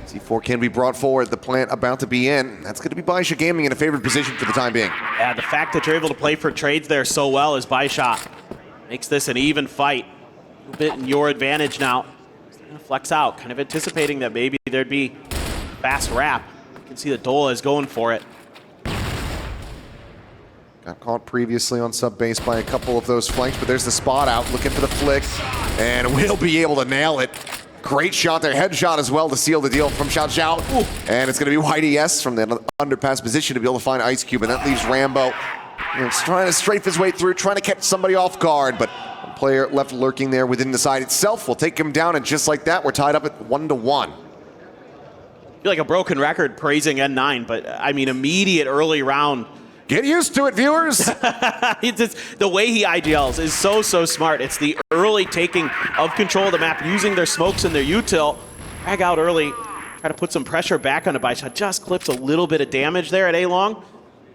C4 can be brought forward. The plant about to be in. That's going to be BaiSha Gaming in a favored position for the time being. Yeah, the fact that you're able to play for trades there so well is BaiSha. Makes this an even fight. A little bit in your advantage now. Going to flex out, kind of anticipating that maybe there'd be fast wrap. You can see that Dola is going for it. Got caught previously on sub base by a couple of those flanks, but there's the spot out, looking for the flick, and will be able to nail it. Great shot there, headshot as well to seal the deal from Xiao. And it's going to be YDS from the underpass position to be able to find Ice Cube, and that leaves Rambo trying to strafe his way through, trying to catch somebody off guard, but player left lurking there within the side itself will take him down, and just like that, we're tied up at 1-1. I feel like a broken record praising N9, but I mean, immediate early round. Get used to it, viewers. It's just, the way he IGLs is so smart. It's the early taking of control of the map, using their smokes and their util, drag out early, try to put some pressure back on the BaiSha. Just clips a little bit of damage there at A-Long,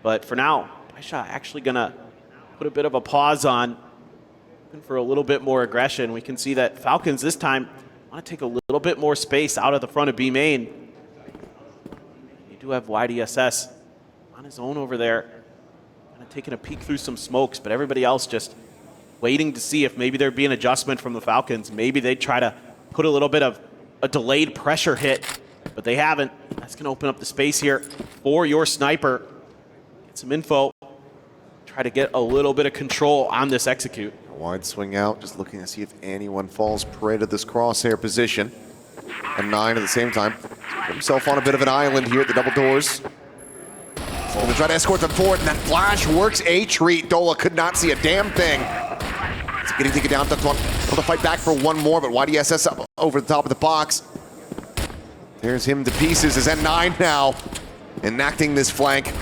but for now, BaiSha actually gonna put a bit of a pause on, for a little bit more aggression. We can see that Falcons this time want to take a little bit more space out of the front of B main. You do have YDSS on his own over there, kind of taking a peek through some smokes, but everybody else just waiting to see if maybe there'd be an adjustment from the Falcons. Maybe they'd try to put a little bit of a delayed pressure hit, but they haven't. That's going to open up the space here for your sniper. Get some info. Try to get a little bit of control on this execute. Wide swing out, just looking to see if anyone falls prey to this crosshair position. And 9 at the same time. Put himself on a bit of an island here at the double doors. He's going to try to escort them forward, and that flash works a treat. Dola could not see a damn thing. He's getting taken down. Duck1 able to fight back for one more, but YDSS up over the top of the box. There's him to pieces as N9 now enacting this flank.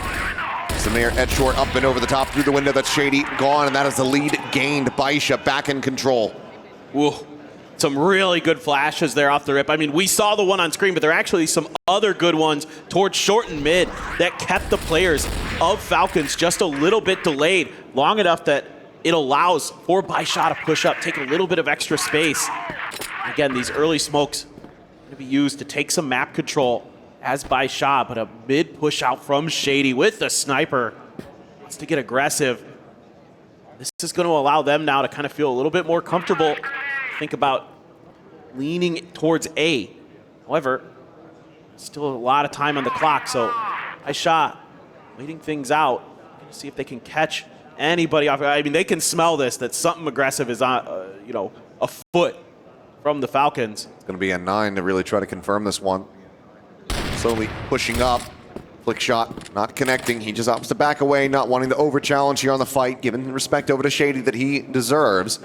Samir at short, up and over the top through the window. That's Shady gone, and that is the lead gained. BaiSha back in control. Ooh, some really good flashes there off the rip. I mean, we saw the one on screen, but there are actually some other good ones towards short and mid that kept the players of Falcons just a little bit delayed, long enough that it allows for BaiSha to push up, take a little bit of extra space. Again, these early smokes going to be used to take some map control as BaiSha, but a mid push out from Shady with the sniper. Wants to get aggressive. This is going to allow them now to kind of feel a little bit more comfortable. Think about leaning towards A. However, still a lot of time on the clock, so BaiSha waiting things out to see if they can catch anybody off. I mean, they can smell this, that something aggressive is on, you know, afoot from the Falcons. It's going to be a 9 to really try to confirm this one. Slowly pushing up. Flick shot, not connecting. He just opts to back away, not wanting to over-challenge here on the fight, giving respect over to Shady that he deserves.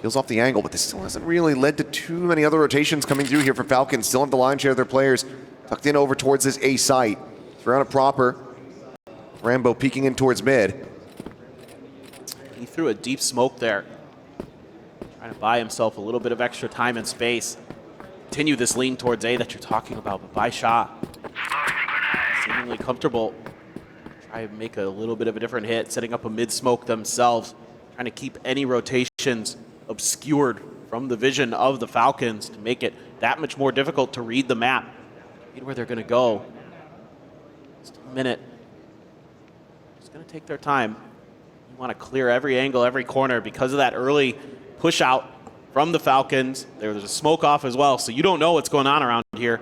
Peels off the angle, but this still hasn't really led to too many other rotations coming through here for Falcons. Still have the line share of their players tucked in over towards this A site. Throw out a proper. Rambo peeking in towards mid. He threw a deep smoke there, trying to buy himself a little bit of extra time and space. Continue this lean towards A that you're talking about, but BaiSha seemingly comfortable. Try to make a little bit of a different hit, setting up a mid smoke themselves, trying to keep any rotations obscured from the vision of the Falcons to make it that much more difficult to read the map, read where they're going to go. Just a minute. Just going to take their time. You want to clear every angle, every corner because of that early push out from the Falcons. There's a smoke off as well, so you don't know what's going on around here.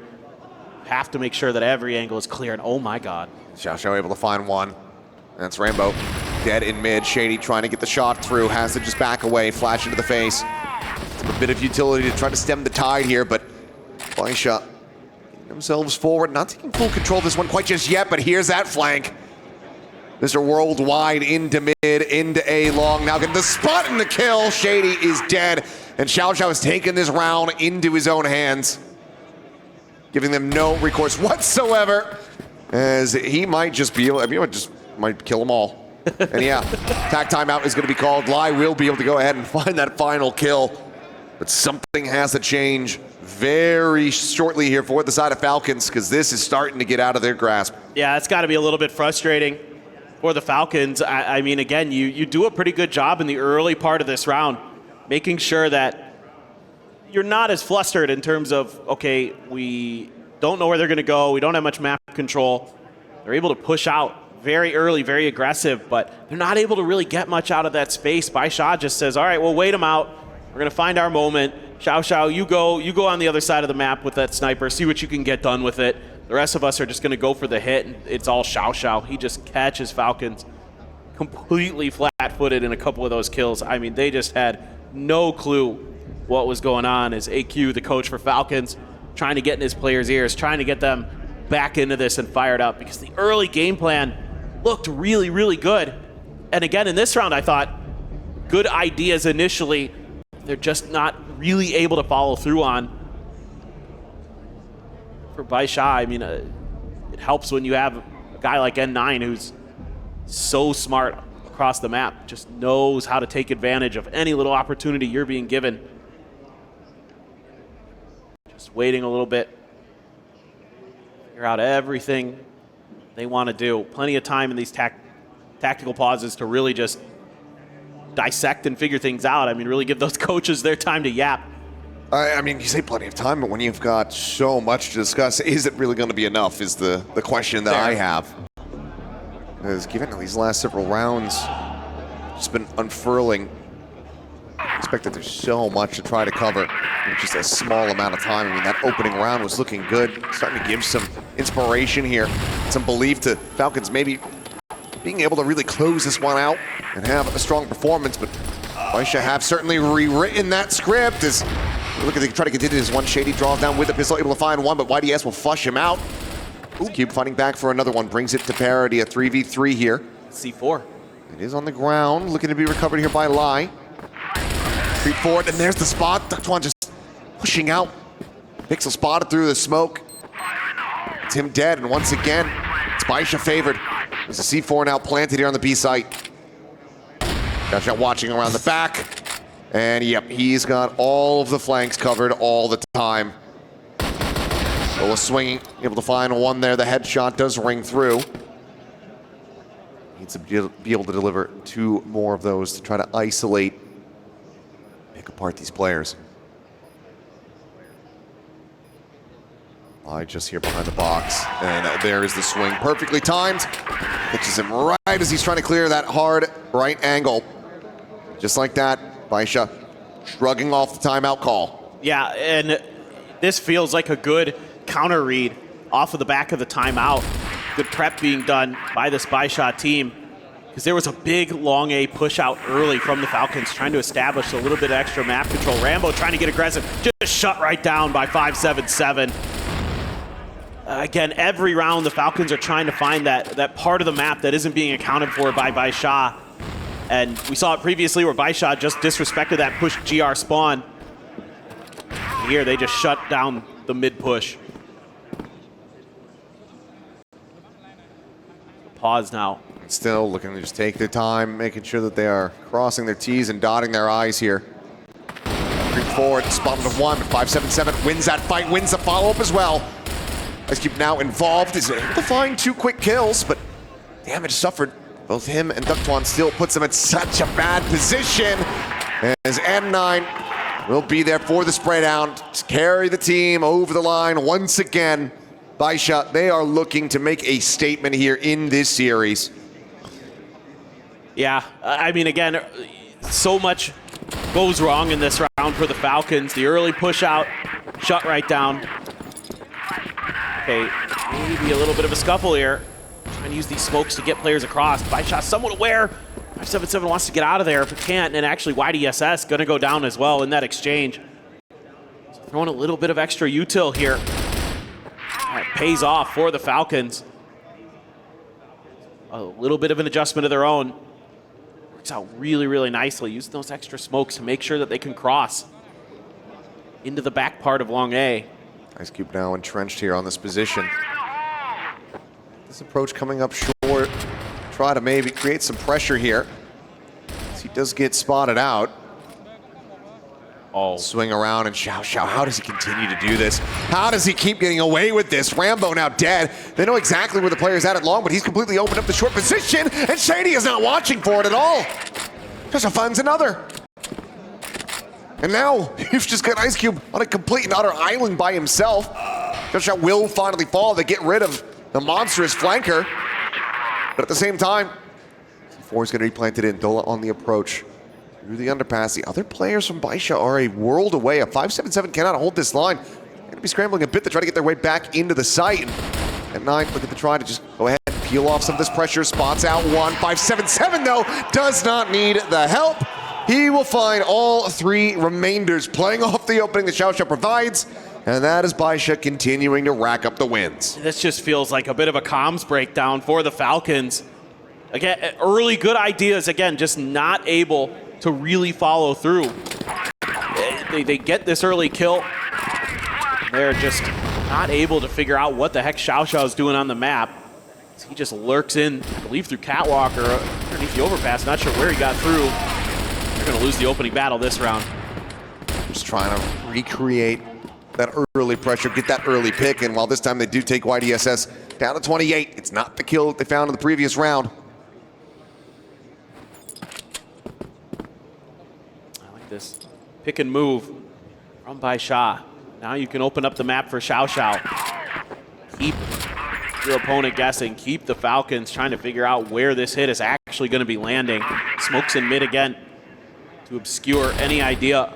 Have to make sure that every angle is clear, and oh my god. Xiao able to find one. That's Rambo dead in mid. Shady trying to get the shot through, has to just back away, flash into the face. A bit of utility to try to stem the tide here, but BaiSha getting themselves forward, not taking full control of this one quite just yet, but here's that flank. Mr. Worldwide into mid, into A long. Now getting the spot and the kill. Shady is dead, and Xiao has taken this round into his own hands, giving them no recourse whatsoever, as he might just be, I mean, just might kill them all. And yeah, attack timeout is going to be called. Lai will be able to go ahead and find that final kill, but something has to change very shortly here for the side of Falcons, because this is starting to get out of their grasp. Yeah, it's got to be a little bit frustrating for the Falcons. I mean, again, you do a pretty good job in the early part of this round, making sure that you're not as flustered in terms of, okay, we don't know where they're going to go, we don't have much map control. They're able to push out very early, very aggressive, but they're not able to really get much out of that space. BaiSha just says, all right, we'll wait them out. We're going to find our moment. Xiao, you go on the other side of the map with that sniper, see what you can get done with it. The rest of us are just going to go for the hit, and it's all Xiao. He just catches Falcons completely flat-footed in a couple of those kills. I mean, they just had no clue what was going on as AQ, the coach for Falcons, trying to get in his players' ears, trying to get them back into this and fired up, because the early game plan looked really, really good. And again, in this round, I thought good ideas initially, they're just not really able to follow through on. For BaiSha, I mean, it helps when you have a guy like N9 who's so smart across the map, just knows how to take advantage of any little opportunity you're being given. Just waiting a little bit, figure out everything they want to do. Plenty of time in these tactical pauses to really just dissect and figure things out. I mean, really give those coaches their time to yap. I mean, you say plenty of time, but when you've got so much to discuss, is it really going to be enough is the question that I have. Because given these last several rounds, it's been unfurling. I expect that there's so much to try to cover in just a small amount of time. I mean, that opening round was looking good, starting to give some inspiration here, some belief to Falcons maybe being able to really close this one out and have a strong performance. But BaiSha have certainly rewritten that script as look at they try to continue this one. Shady draws down with the pistol, able to find one, but YDS will flush him out. Ooh, Cube fighting back for another one, brings it to parity, a 3v3 here. C4. It is on the ground, looking to be recovered here by Lai. Creep forward, and there's the spot. Ductwan just pushing out. Pixel spotted through the smoke. It's him dead, and once again, it's BaiSha favored. There's a C4 now planted here on the B site. Gotcha watching around the back. And yep, he's got all of the flanks covered all the time. Bola swinging, able to find one there. The headshot does ring through. Needs to be able to deliver 2 more of those to try to isolate, pick apart these players. Just here behind the box, and there is the swing, perfectly timed. Pitches him right as he's trying to clear that hard right angle. Just like that, BaiSha shrugging off the timeout call. Yeah, and this feels like a good counter read off of the back of the timeout. Good prep being done by this BaiSha team, because there was a big long A push out early from the Falcons, trying to establish a little bit of extra map control. Rambo trying to get aggressive, just shut right down by 577. Again, every round the Falcons are trying to find that part of the map that isn't being accounted for by BaiSha. And we saw it previously where BaiSha just disrespected that push GR spawn. Here they just shut down the mid push. Pause now. Still looking to just take their time, making sure that they are crossing their T's and dotting their I's here. Creep forward, spotted of 1, but 577 wins that fight, wins the follow-up as well. IceCube now involved, is able to find 2 quick kills, but damage suffered. Both him and Ductwan still puts him in such a bad position, as M9 will be there for the spray down to carry the team over the line once again. BaiSha, they are looking to make a statement here in this series. Yeah, I mean, again, so much goes wrong in this round for the Falcons. The early push out, shut right down. Okay, maybe a little bit of a scuffle here. Trying to use these smokes to get players across. BaiSha somewhat aware. 577 wants to get out of there, but can't. And actually, YDSS going to go down as well in that exchange. So throwing a little bit of extra util here. That pays off for the Falcons. A little bit of an adjustment of their own. Works out really, really nicely. Using those extra smokes to make sure that they can cross into the back part of long A. IceCube now entrenched here on this position. This approach coming up short. Try to maybe create some pressure here. As he does get spotted out. Oh. Swing around and Xiao. How does he continue to do this? How does he keep getting away with this? Rambo now dead. They know exactly where the player's at long, but he's completely opened up the short position, and Shady is not watching for it at all. Just finds another. And now, you've just got IceCube on a complete and utter island by himself. Xiao will finally fall to get rid of the monstrous flanker. But at the same time, C4 is going to be planted in. Dola on the approach through the underpass. The other players from BaiSha are a world away. A 577 cannot hold this line. They're going to be scrambling a bit to try to get their way back into the site. And 9 looking to try to just go ahead and peel off some of this pressure. Spots out 1. 577, though, does not need the help. He will find all 3 remainders playing off the opening that Xiao provides. And that is BaiSha continuing to rack up the wins. This just feels like a bit of a comms breakdown for the Falcons. Again, early good ideas, again, just not able to really follow through. They get this early kill. They're just not able to figure out what the heck Xiao is doing on the map. He just lurks in, I believe through Catwalk or underneath the overpass. Not sure where he got through. They're going to lose the opening battle this round. Just trying to recreate that early pressure, get that early pick, and while this time they do take YDSS down to 28, it's not the kill that they found in the previous round. I like this pick and move from BaiSha. Now you can open up the map for Xiao. Keep your opponent guessing. Keep the Falcons trying to figure out where this hit is actually going to be landing. Smokes in mid again to obscure any idea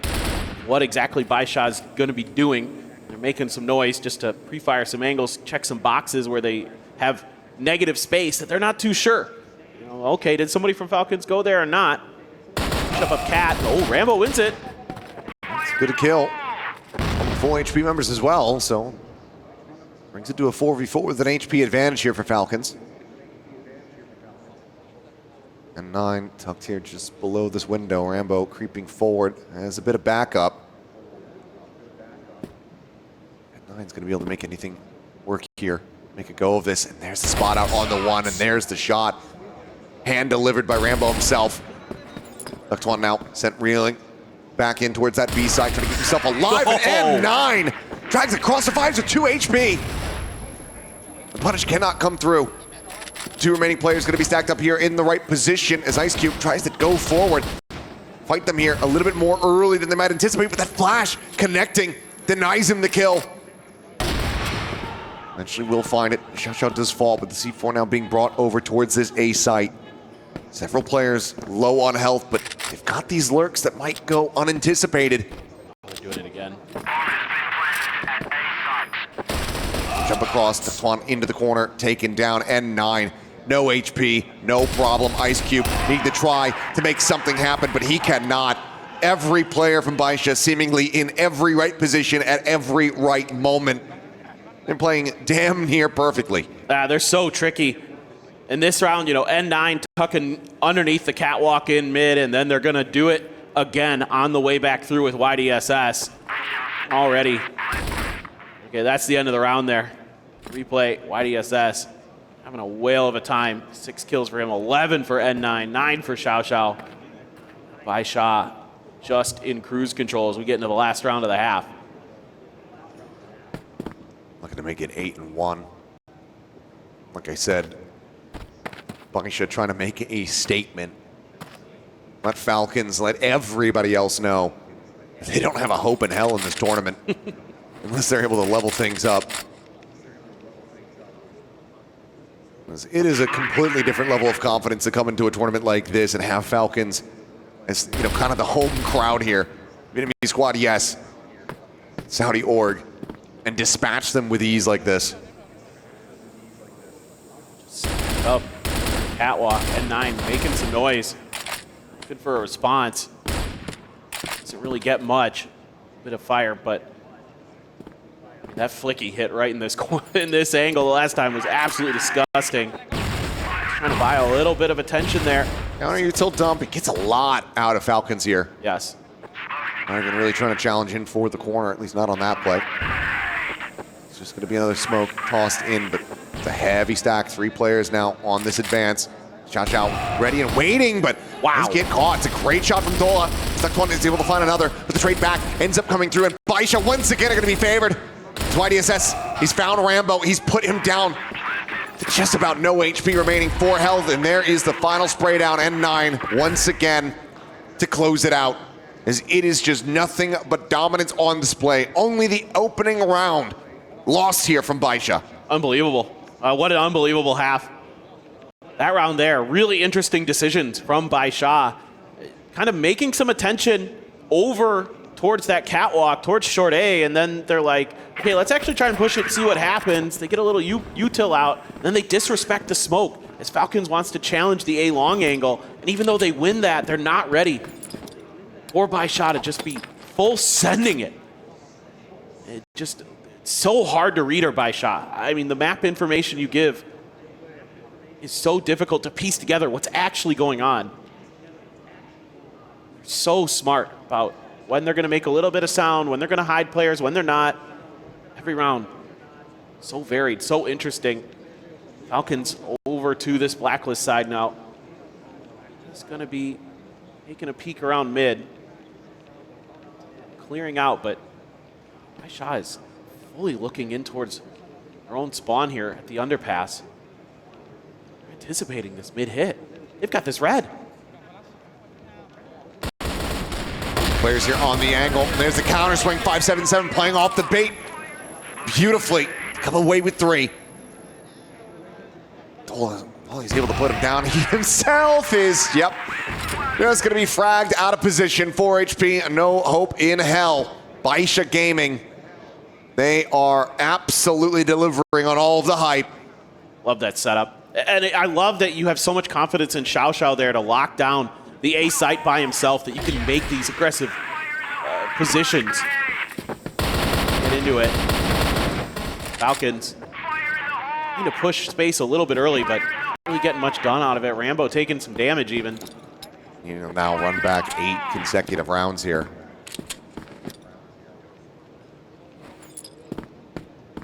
what exactly BaiSha is going to be doing. They're making some noise just to pre-fire some angles, check some boxes where they have negative space that they're not too sure. You know, okay, did somebody from Falcons go there or not? Push up Cat. Oh, Rambo wins it. It's a good kill. Full HP members as well, so brings it to a 4v4 with an HP advantage here for Falcons. And 9 tucked here just below this window. Rambo creeping forward as a bit of backup. And 9's going to be able to make anything work here. Make a go of this. And there's the spot out on the 1. And there's the shot. Hand delivered by Rambo himself. Ductwan now sent reeling back in towards that B side. Trying to get himself alive. And M9 drags across the 5s with 2 HP. The punish cannot come through. two remaining players going to be stacked up here in the right position as Ice Cube tries to go forward. Fight them here a little bit more early than they might anticipate, but that flash connecting denies him the kill. Eventually will find it. Xiao does fall, but the C4 now being brought over towards this A site. Several players low on health, but they've got these lurks that might go unanticipated. They're doing it again. Jump across to Swan into the corner, taken down, N9. No HP, no problem. Ice Cube need to try to make something happen, but he cannot. Every player from BaiSha seemingly in every right position at every right moment. They're playing damn near perfectly. They're so tricky. In this round, you know, N9 tucking underneath the catwalk in mid, and then they're going to do it again on the way back through with YDSS. Already. Okay, that's the end of the round there. Replay, YDSS. Having a whale of a time. 6 kills for him, 11 for N9, 9 for Xiao. BaiSha just in cruise control as we get into the last round of the half. Looking to make it 8-1. Like I said, BaiSha trying to make a statement. Let Falcons, let everybody else know they don't have a hope in hell in this tournament unless they're able to level things up. It is a completely different level of confidence to come into a tournament like this and have Falcons as, you know, kind of the home crowd here. Vietnamese squad, yes. Saudi org, and dispatch them with ease like this. Up, catwalk, N9 making some noise. Good for a response. Doesn't really get much. Bit of fire, but that flicky hit right in this in this angle the last time was absolutely disgusting. Trying to buy a little bit of attention there. Counter util dump. It gets a lot out of Falcons here. Yes. Not even really trying to challenge in for the corner, at least not on that play. It's just going to be another smoke tossed in, but it's a heavy stack. 3 players now on this advance. Xiao ready and waiting, but wow, he's getting caught. It's a great shot from Dola. Stuck is able to find another, but the trade back ends up coming through, and BaiSha once again are going to be favored. It's YDSS. He's found Rambo. He's put him down to just about no HP remaining, 4 health, and there is the final spray down. N9 once again to close it out, as it is just nothing but dominance on display. Only the opening round lost here from BaiSha. Unbelievable. What an unbelievable half. That round there, really interesting decisions from BaiSha. Kind of making some attention over towards that catwalk, towards short A, and then they're like, okay, let's actually try and push it and see what happens. They get a little util out, and then they disrespect the smoke as Falcons wants to challenge the A long angle, and even though they win that, they're not ready for BaiSha to just be full sending it. It just, it's so hard to read our BaiSha. I mean, the map information you give is so difficult to piece together what's actually going on. They're so smart about when they're going to make a little bit of sound, when they're going to hide players, when they're not. Every round, so varied, so interesting. Falcons over to this blacklist side now. It's going to be taking a peek around mid. Clearing out, but BaiSha is fully looking in towards their own spawn here at the underpass. Anticipating this mid hit. They've got this red. Players here on the angle. There's the counter swing, 577 playing off the bait beautifully. Come away with 3. Oh, he's able to put him down. He himself is, yep. Just going to be fragged out of position. 4 HP, no hope in hell. BaiSha Gaming, they are absolutely delivering on all of the hype. Love that setup. And I love that you have so much confidence in Xiao there to lock down the A site by himself, that you can make these aggressive positions. Get into it. Falcons need to push space a little bit early, but not really getting much done out of it. Rambo taking some damage even. You know, now run back 8 consecutive rounds here.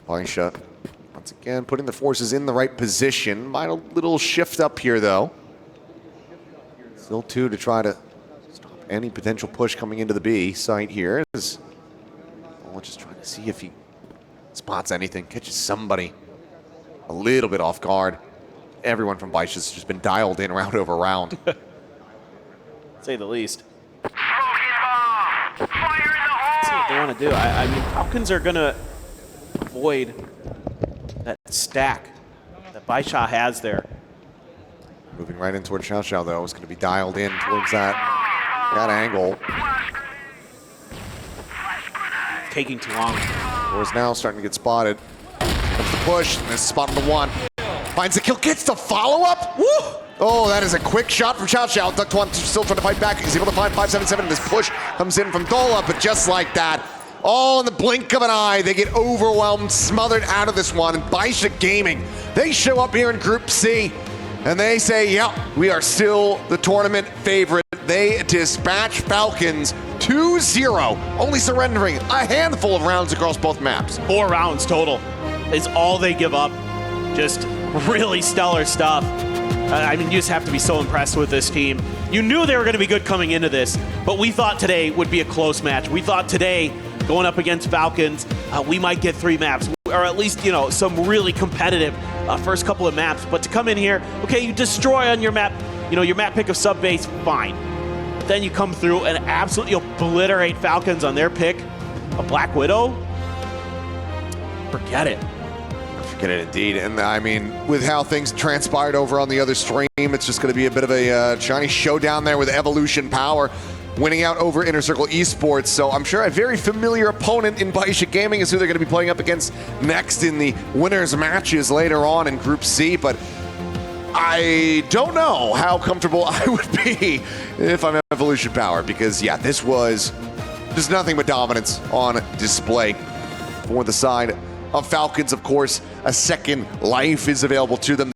BaiSha once again putting the forces in the right position. Might a little shift up here though. Still 2 to try to stop any potential push coming into the B site here. Just trying to see if he spots anything, catches somebody a little bit off guard. everyone from BaiSha has just been dialed in round over round. Say the least. Let's see what they want to do. I mean, Falcons are going to avoid that stack that BaiSha has there. Moving right in toward Xiao Xiao, though, is going to be dialed in towards that angle. Taking too long. Is now starting to get spotted. Comes the push, and is spotted the one. Finds the kill, gets the follow-up. Woo! Oh, that is a quick shot from Xiao Xiao. Duck One still trying to fight back. He's able to find 577. This push comes in from Dola, but just like that, all in the blink of an eye, they get overwhelmed, smothered out of this one. And BaiSha Gaming, they show up here in Group C, and they say, yeah, we are still the tournament favorite. They dispatch Falcons 2-0, only surrendering a handful of rounds across both maps. 4 rounds total is all they give up. Just really stellar stuff. I mean, you just have to be so impressed with this team. You knew they were going to be good coming into this, but we thought today would be a close match. We thought today, going up against Falcons, we might get 3 maps, or at least, you know, some really competitive first couple of maps. But to come in here, okay, you destroy on your map, you know, your map pick of sub-base, fine. But then you come through and absolutely obliterate Falcons on their pick, a Black Widow. Forget it. Forget it indeed. And I mean, with how things transpired over on the other stream, it's just going to be a bit of a shiny showdown there with Evolution Power winning out over CROSSFIRE. So I'm sure a very familiar opponent in BaiSha Gaming is who they're going to be playing up against next in the winners matches later on in Group C. But I don't know how comfortable I would be if I'm Evolution Power, because yeah, this was just nothing but dominance on display for the side of Falcons. Of course, a second life is available to them.